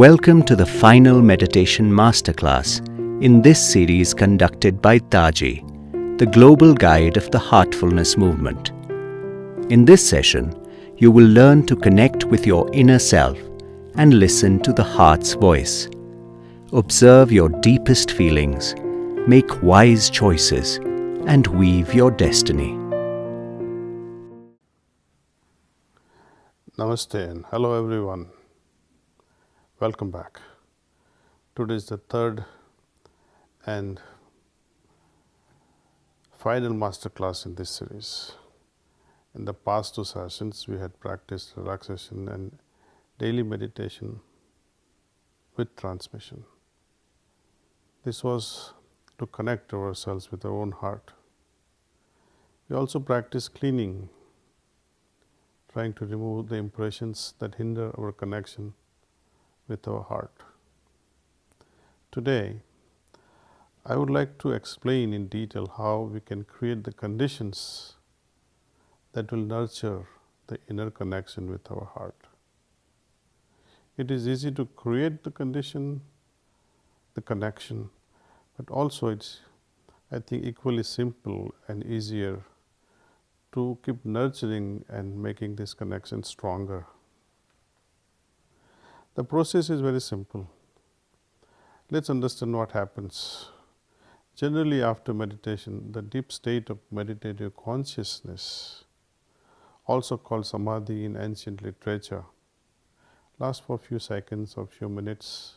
Welcome to the final meditation masterclass in this series conducted by Taji, the global guide of the heartfulness movement. In this session, you will learn to connect with your inner self and listen to the heart's voice. Observe your deepest feelings, make wise choices, and weave your destiny. Namaste and hello everyone. Welcome back. Today is the third and final masterclass in this series. In the past two sessions, we had practiced relaxation and daily meditation with transmission. This was to connect ourselves with our own heart. We also practiced cleaning, trying to remove the impressions that hinder our connection with our heart. Today, I would like to explain in detail how we can create the conditions that will nurture the inner connection with our heart. It is easy to create the condition, the connection, but also it's, I think, equally simple and easier to keep nurturing and making this connection stronger. The process is very simple. Let's understand what happens. Generally, after meditation, the deep state of meditative consciousness, also called samadhi in ancient literature, lasts for a few seconds or few minutes.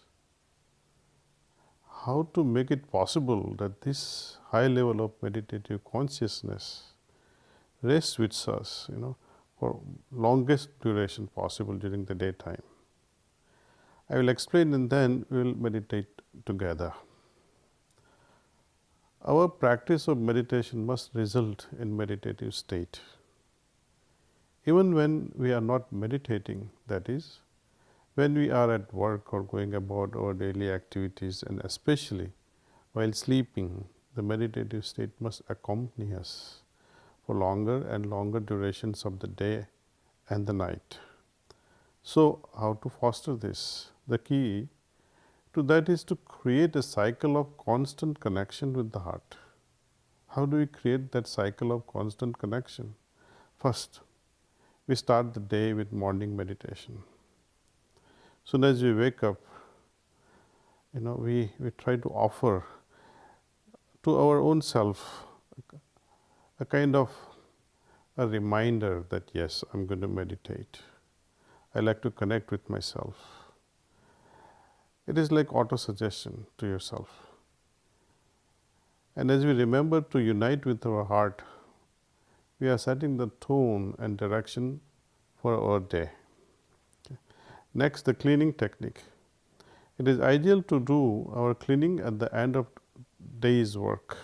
How to make it possible that this high level of meditative consciousness rests with us, for longest duration possible during the daytime. I will explain and then we will meditate together. Our practice of meditation must result in meditative state. Even when we are not meditating, that is, when we are at work or going about our daily activities, and especially while sleeping, the meditative state must accompany us for longer and longer durations of the day and the night. So, how to foster this? The key to that is to create a cycle of constant connection with the heart. How do we create that cycle of constant connection? First, we start the day with morning meditation. Soon as we wake up, we try to offer to our own self a kind of a reminder that yes, I'm going to meditate. I like to connect with myself. It is like auto-suggestion to yourself. And as we remember to unite with our heart, we are setting the tone and direction for our day. Okay. Next, the cleaning technique. It is ideal to do our cleaning at the end of day's work,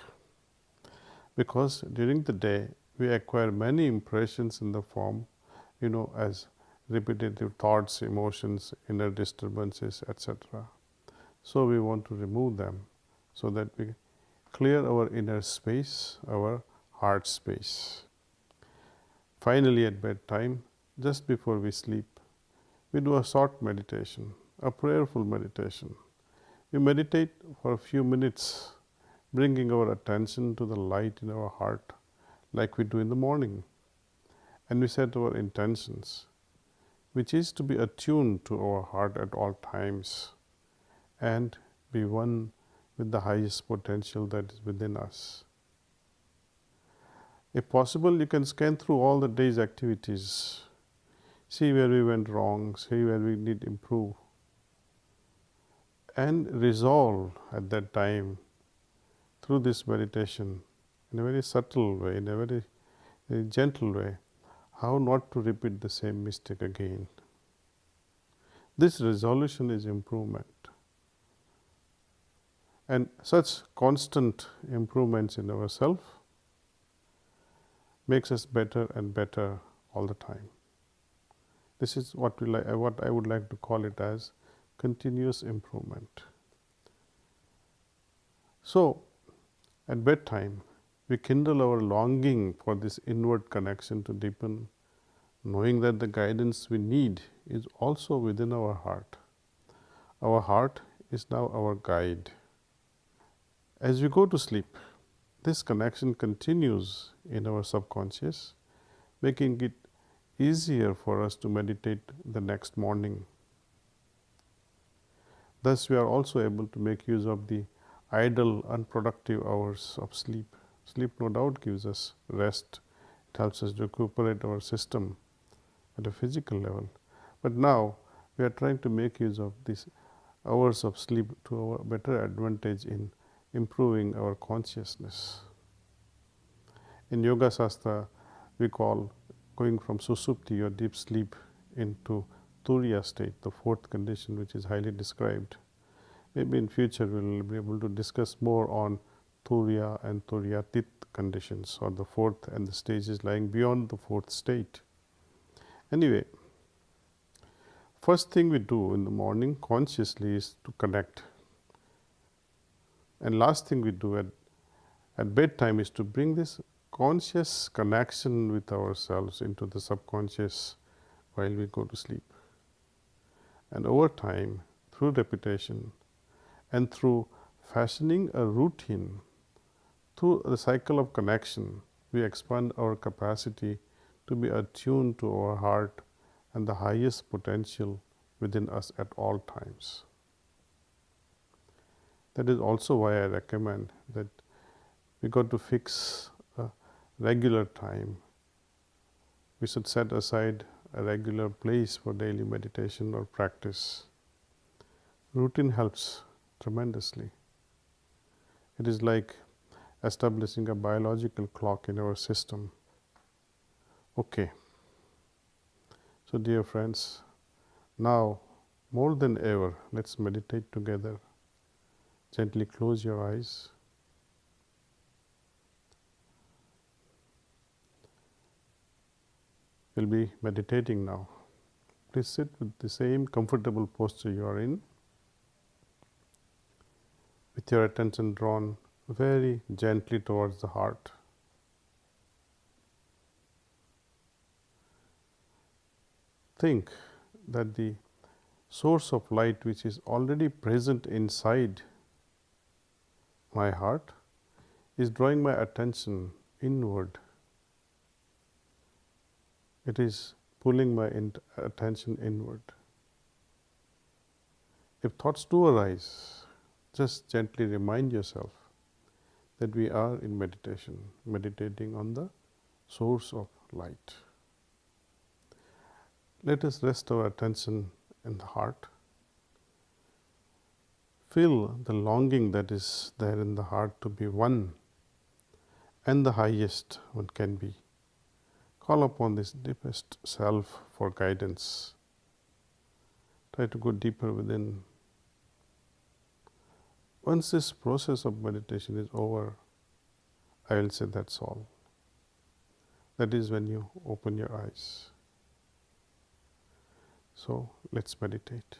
because during the day we acquire many impressions in the form, as repetitive thoughts, emotions, inner disturbances, etc. So, we want to remove them so that we clear our inner space, our heart space. Finally, at bedtime, just before we sleep, we do a short meditation, a prayerful meditation. We meditate for a few minutes, bringing our attention to the light in our heart like we do in the morning. And we set our intentions, which is to be attuned to our heart at all times and be one with the highest potential that is within us. If possible, you can scan through all the day's activities, see where we went wrong, see where we need to improve, and resolve at that time through this meditation in a very subtle way, in a very gentle way, how not to repeat the same mistake again. This resolution is improvement. And such constant improvements in ourselves makes us better and better all the time. This is what I would like to call it as continuous improvement. So, at bedtime, we kindle our longing for this inward connection to deepen, knowing that the guidance we need is also within our heart. Our heart is now our guide. As we go to sleep, this connection continues in our subconscious, making it easier for us to meditate the next morning. Thus, we are also able to make use of the idle, unproductive hours of sleep. Sleep, no doubt, gives us rest. It helps us recuperate our system at a physical level. But now, we are trying to make use of these hours of sleep to our better advantage in improving our consciousness. In Yoga Shastra, we call going from susupti or deep sleep into turiya state, the fourth condition, which is highly described. Maybe in future we will be able to discuss more on turiya and turiyatit conditions, or the fourth and the stages lying beyond the fourth state. Anyway, first thing we do in the morning consciously is to connect. And last thing we do at bedtime is to bring this conscious connection with ourselves into the subconscious while we go to sleep. And over time, through repetition and through fashioning a routine, through the cycle of connection, we expand our capacity to be attuned to our heart and the highest potential within us at all times. That is also why I recommend that we got to fix a regular time. We should set aside a regular place for daily meditation or practice. Routine helps tremendously. It is like establishing a biological clock in our system. Okay. So, dear friends, now more than ever, let's meditate together. Gently close your eyes. We'll be meditating now. Please sit with the same comfortable posture you are in, with your attention drawn very gently towards the heart. Think that the source of light which is already present inside my heart is drawing my attention inward. It is pulling my attention inward. If thoughts do arise, just gently remind yourself that we are in meditation, meditating on the source of light. Let us rest our attention in the heart. Feel the longing that is there in the heart to be one and the highest one can be. Call upon this deepest self for guidance. Try to go deeper within. Once this process of meditation is over, I will say that's all. That is when you open your eyes. So let's meditate.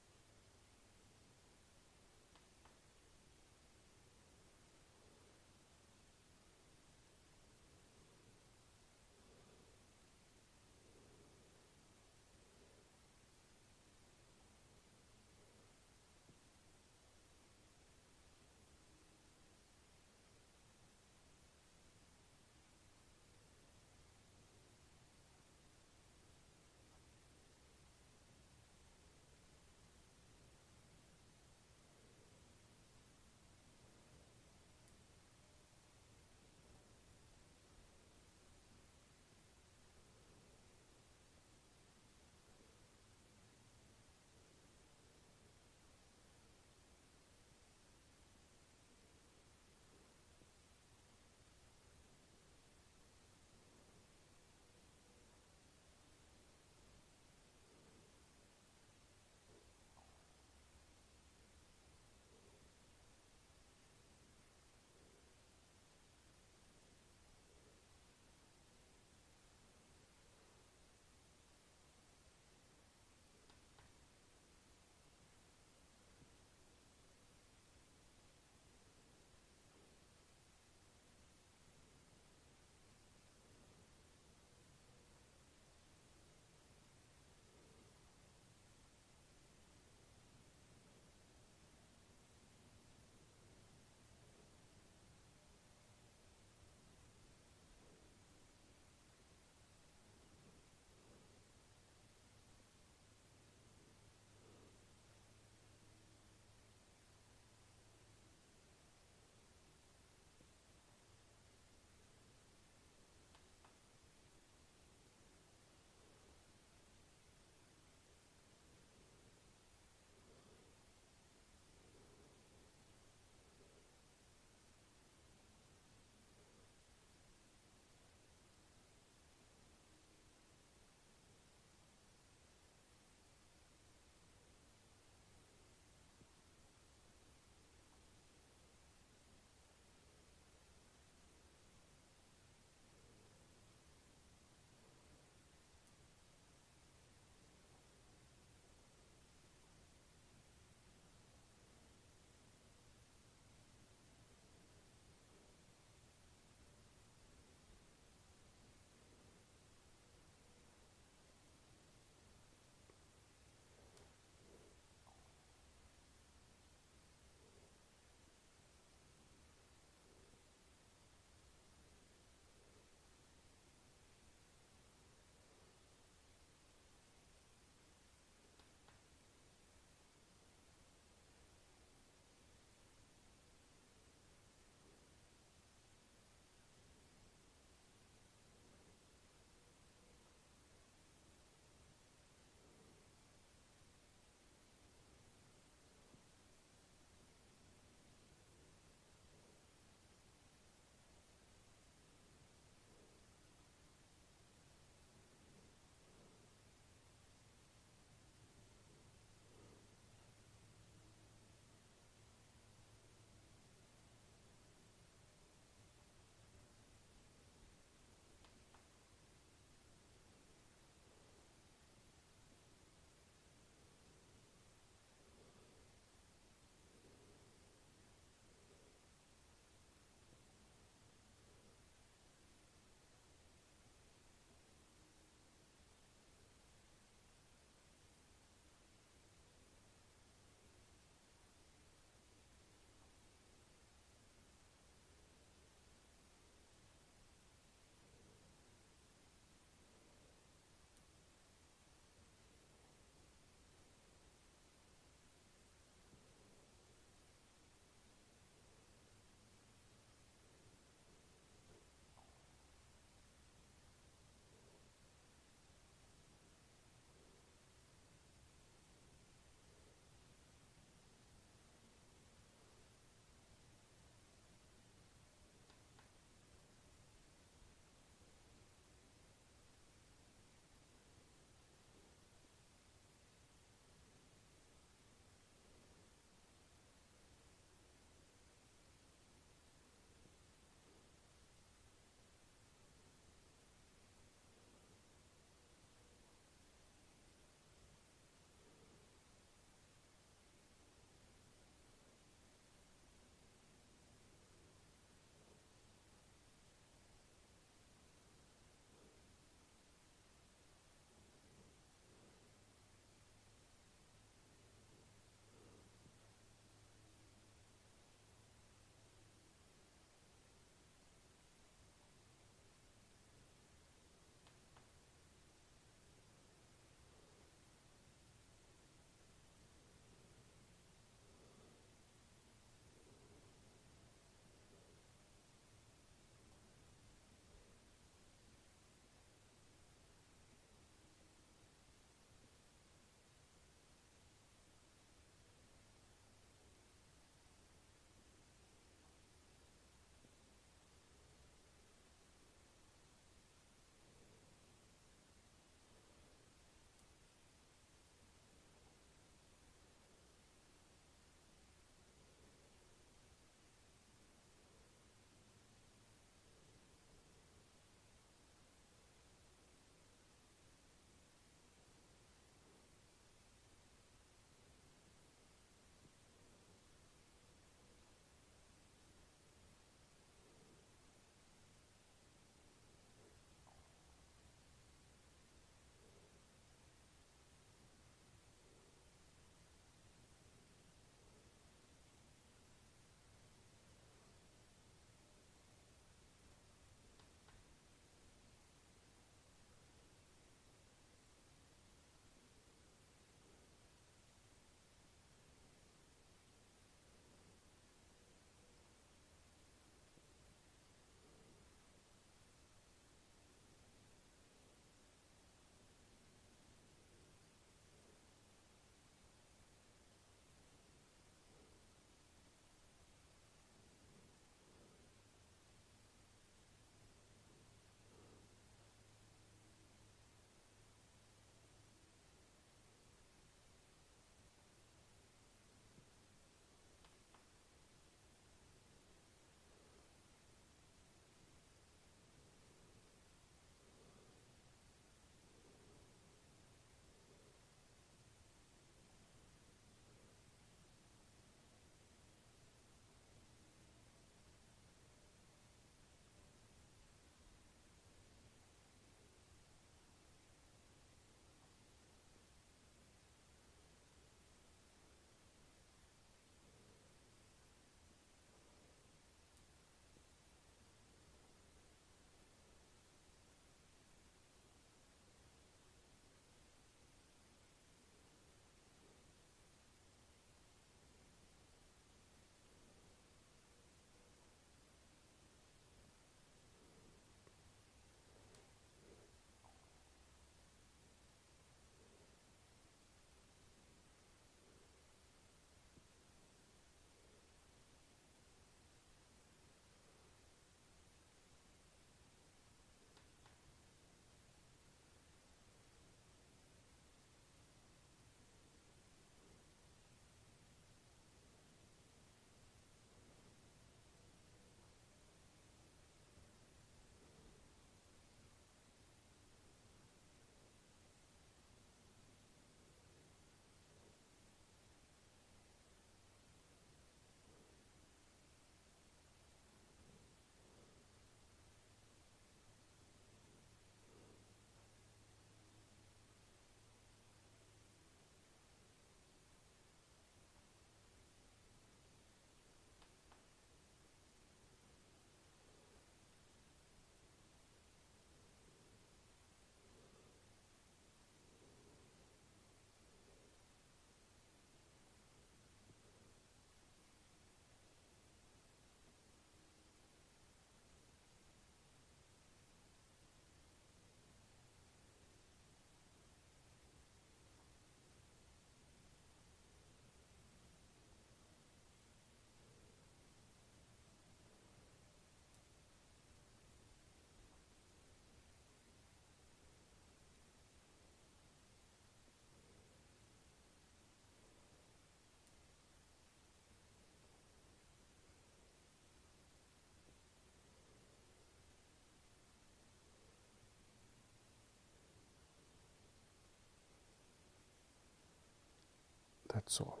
That's all.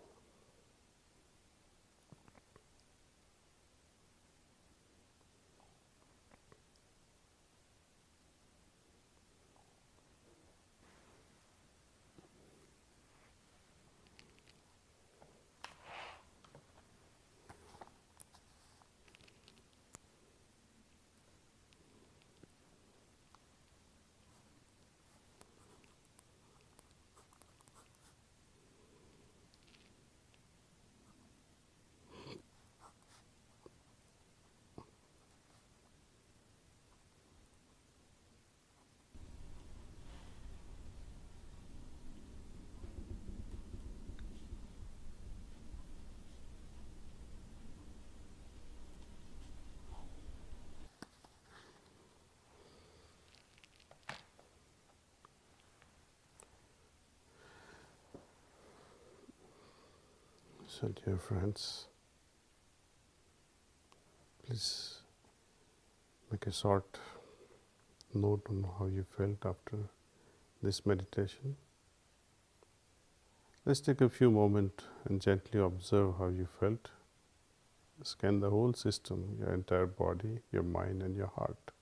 So, dear friends, please make a short note on how you felt after this meditation. Let's take a few moments and gently observe how you felt. Scan the whole system, your entire body, your mind, and your heart.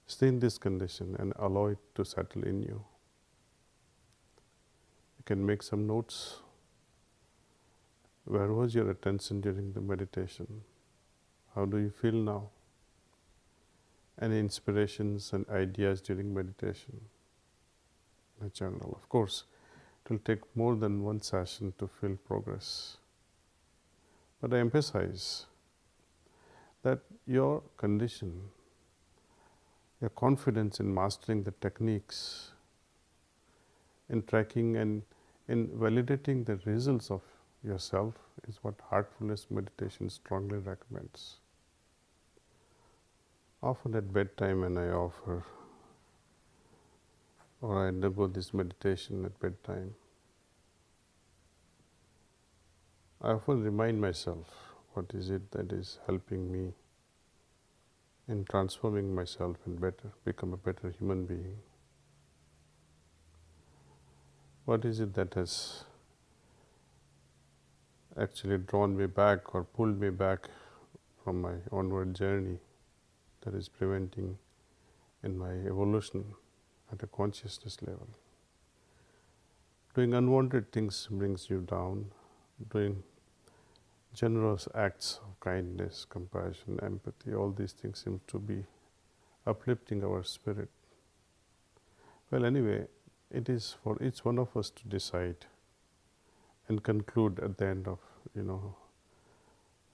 Stay in this condition and allow it to settle in you. You can make some notes. Where was your attention during the meditation? How do you feel now? Any inspirations and ideas during meditation? In a journal. Of course, it will take more than one session to feel progress. But I emphasize that your condition, your confidence in mastering the techniques, in tracking and in validating the results of yourself is what heartfulness meditation strongly recommends. Often at bedtime when I offer or I undergo this meditation at bedtime, I often remind myself what is it that is helping me in transforming myself and become a better human being. What is it that has actually drawn me back or pulled me back from my onward journey that is preventing in my evolution at a consciousness level. Doing unwanted things brings you down. Doing generous acts of kindness, compassion, empathy, all these things seem to be uplifting our spirit. Well, anyway, it is for each one of us to decide and conclude at the end of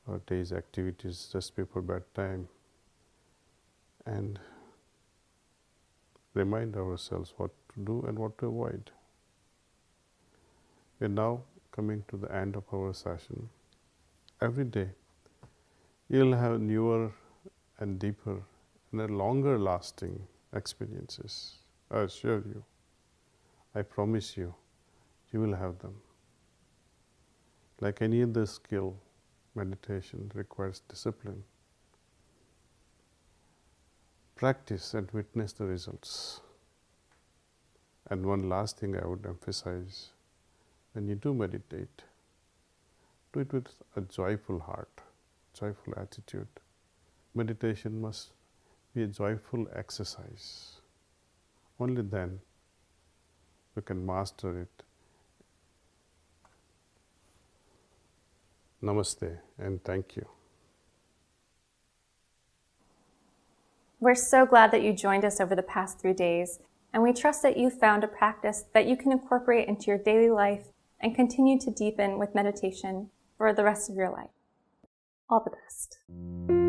our day's activities just before bedtime and remind ourselves what to do and what to avoid. We are now coming to the end of our session. Every day you'll have newer and deeper and longer lasting experiences. I assure you, I promise you, you will have them. Like any other skill, meditation requires discipline. Practice and witness the results. And one last thing I would emphasize, when you do meditate, do it with a joyful heart, joyful attitude. Meditation must be a joyful exercise. Only then we can master it. Namaste and thank you. We're so glad that you joined us over the past 3 days, and we trust that you found a practice that you can incorporate into your daily life and continue to deepen with meditation for the rest of your life. All the best.